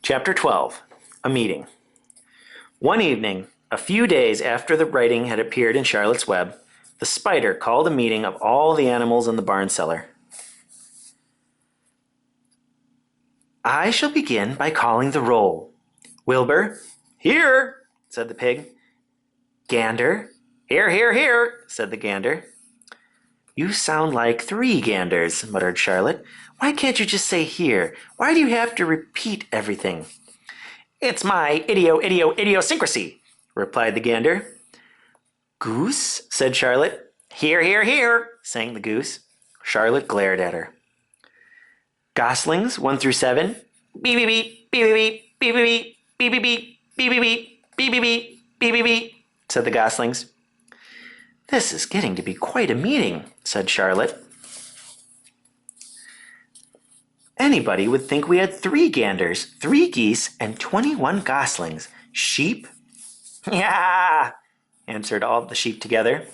Chapter 12. A Meeting. One evening, a few days after the writing had appeared in Charlotte's Web, the spider called a meeting of all the animals in the barn cellar. I shall begin by calling the roll. Wilbur, here, said the pig. Gander, here, here, here, said the gander. You sound like 3 ganders, muttered Charlotte. Why can't you just say here? Why do you have to repeat everything? It's my idiosyncrasy, replied the gander. Goose, said Charlotte. Here, here, here, sang the goose. Charlotte glared at her. Goslings, 1 through 7. Beep, beep, beep, beep, beep, beep, beep, beep, beep, beep, beep, beep, beep, beep, beep, beep, beep, beep, said the goslings. This is getting to be quite a meeting, said Charlotte. Anybody would think we had 3 ganders, 3 geese, and 21 goslings. Sheep? Yeah, answered all the sheep together.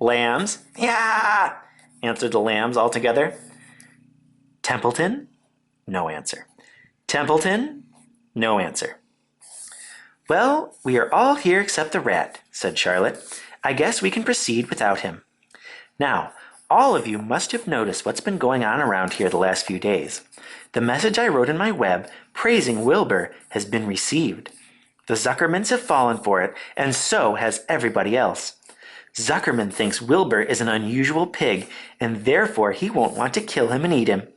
Lambs? Yeah, answered the lambs all together. Templeton? No answer. Templeton? No answer. Well, we are all here except the rat, said Charlotte. I guess we can proceed without him. Now, all of you must have noticed what's been going on around here the last few days. The message I wrote in my web praising Wilbur has been received. The Zuckermans have fallen for it, and so has everybody else. Zuckerman thinks Wilbur is an unusual pig, and therefore he won't want to kill him and eat him.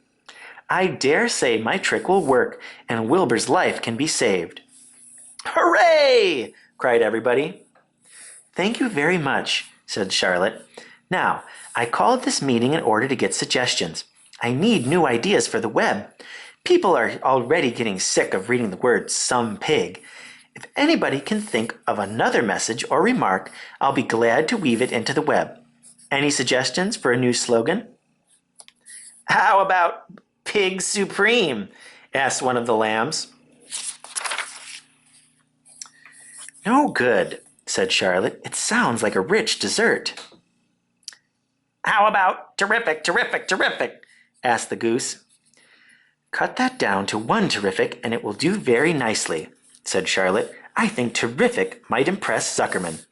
I dare say my trick will work, and Wilbur's life can be saved. Hooray! Cried everybody. Thank you very much, said Charlotte. Now, I called this meeting in order to get suggestions. I need new ideas for the web. People are already getting sick of reading the word some pig. If anybody can think of another message or remark, I'll be glad to weave it into the web. Any suggestions for a new slogan? How about Pig Supreme? Asked one of the lambs. No good, said Charlotte. It sounds like a rich dessert. How about terrific, terrific, terrific? Asked the goose. Cut that down to 1 terrific and it will do very nicely, said Charlotte. I think terrific might impress Zuckerman.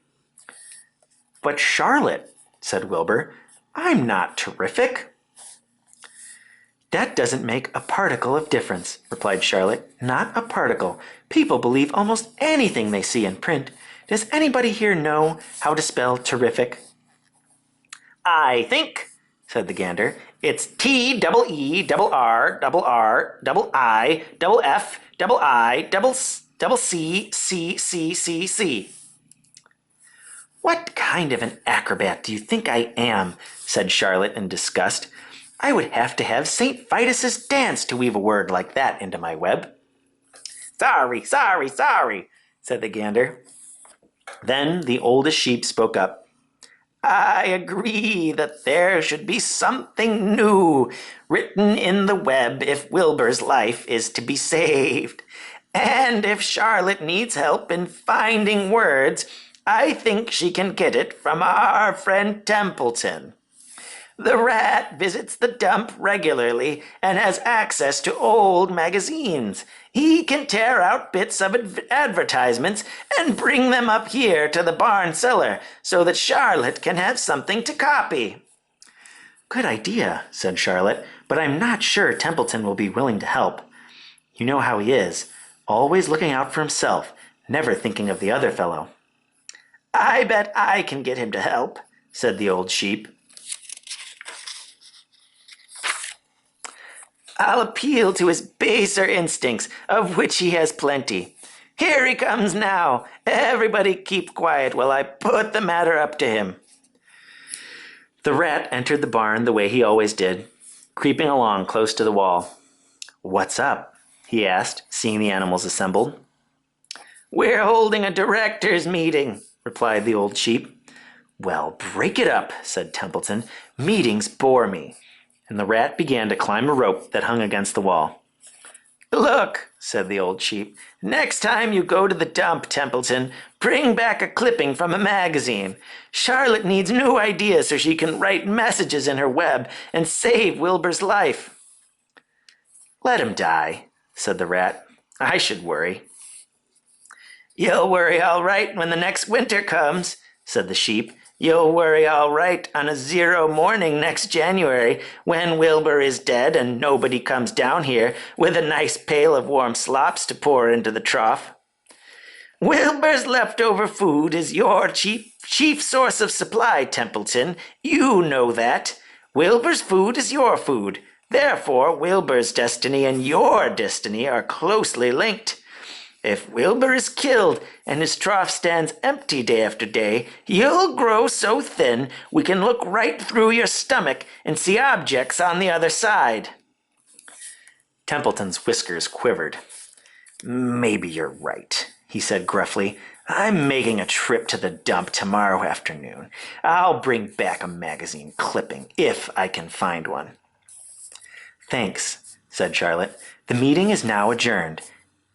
But Charlotte, said Wilbur, I'm not terrific. That doesn't make a particle of difference, replied Charlotte. Not a particle. People believe almost anything they see in print. Does anybody here know how to spell terrific? I think, said the gander, it's T-double-E-double-R-double-I-double-F-double-I-double-C-C-C-C-C. What kind of an acrobat do you think I am? Said Charlotte in disgust. I would have to have St. Vitus's dance to weave a word like that into my web. Sorry, sorry, sorry, said the gander. Then the oldest sheep spoke up. I agree that there should be something new written in the web if Wilbur's life is to be saved. And if Charlotte needs help in finding words, I think she can get it from our friend Templeton. The rat visits the dump regularly and has access to old magazines. He can tear out bits of advertisements and bring them up here to the barn cellar so that Charlotte can have something to copy. Good idea, said Charlotte, but I'm not sure Templeton will be willing to help. You know how he is, always looking out for himself, never thinking of the other fellow. I bet I can get him to help, said the old sheep. I'll appeal to his baser instincts, of which he has plenty. Here he comes now. Everybody keep quiet while I put the matter up to him. The rat entered the barn the way he always did, creeping along close to the wall. What's up? He asked, seeing the animals assembled. We're holding a directors' meeting, replied the old sheep. Well, break it up, said Templeton. Meetings bore me. And the rat began to climb a rope that hung against the wall. Look, said the old sheep, next time you go to the dump, Templeton, bring back a clipping from a magazine. Charlotte needs new ideas so she can write messages in her web and save Wilbur's life. Let him die, said the rat. I should worry. You'll worry all right when the next winter comes, said the sheep. You'll worry all right on a 0 morning next January when Wilbur is dead and nobody comes down here with a nice pail of warm slops to pour into the trough. Wilbur's leftover food is your chief source of supply, Templeton. You know that. Wilbur's food is your food. Therefore, Wilbur's destiny and your destiny are closely linked. If Wilbur is killed and his trough stands empty day after day, you'll grow so thin we can look right through your stomach and see objects on the other side. Templeton's whiskers quivered. Maybe you're right, he said gruffly. I'm making a trip to the dump tomorrow afternoon. I'll bring back a magazine clipping if I can find one. Thanks, said Charlotte. The meeting is now adjourned.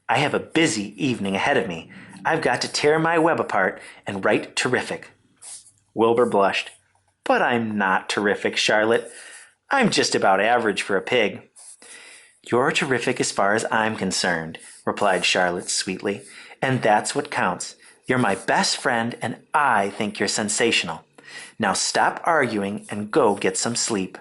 I have a busy evening ahead of me. I've got to tear my web apart and write terrific. Wilbur blushed. But I'm not terrific, Charlotte. I'm just about average for a pig. You're terrific as far as I'm concerned, replied Charlotte sweetly. And that's what counts. You're my best friend, and I think you're sensational. Now stop arguing and go get some sleep.